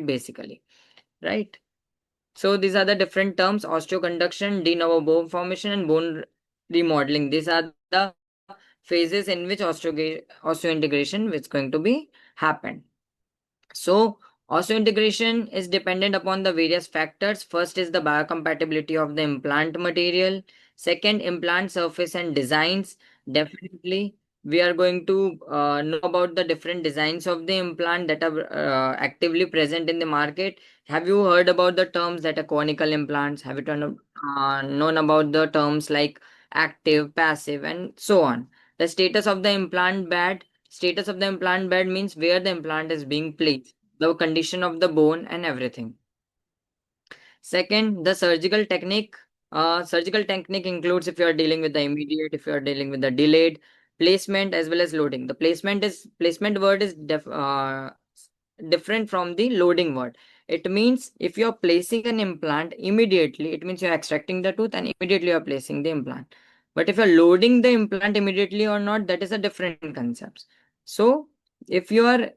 basically, right? So these are the different terms: osteoconduction, de novo bone formation, and bone remodeling. These are the phases in which osseointegration is going to be happen. So, osseointegration is dependent upon the various factors. First is the biocompatibility of the implant material. Second, implant surface and designs. Definitely, we are going to know about the different designs of the implant that are actively present in the market. Have you heard about the terms that are conical implants? Have you known about the terms like active, passive, and so on? The status of the implant bed means where the implant is being placed, the condition of the bone, and everything. Second, the surgical technique. Surgical technique includes if you are dealing with the immediate, if you are dealing with the delayed placement as well as loading. The placement word is different from the loading word. It means if you are placing an implant immediately, it means you are extracting the tooth and immediately you are placing the implant. But if you are loading the implant immediately or not, that is a different concept. So if you are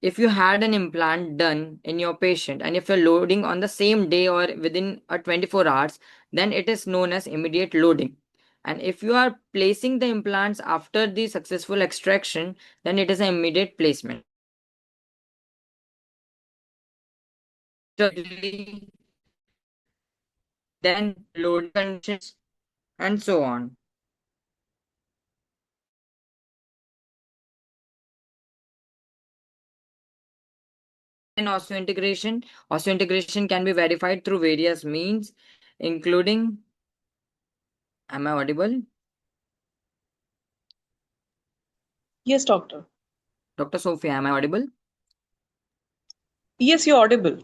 if you had an implant done in your patient and if you're loading on the same day or within a 24 hours, then it is known as immediate loading. And if you are placing the implants after the successful extraction, then it is an immediate placement. Then load conditions and so on. In osseointegration can be verified through various means, including, am I audible? Yes, doctor. Dr. Sophia, am I audible? Yes, you're audible.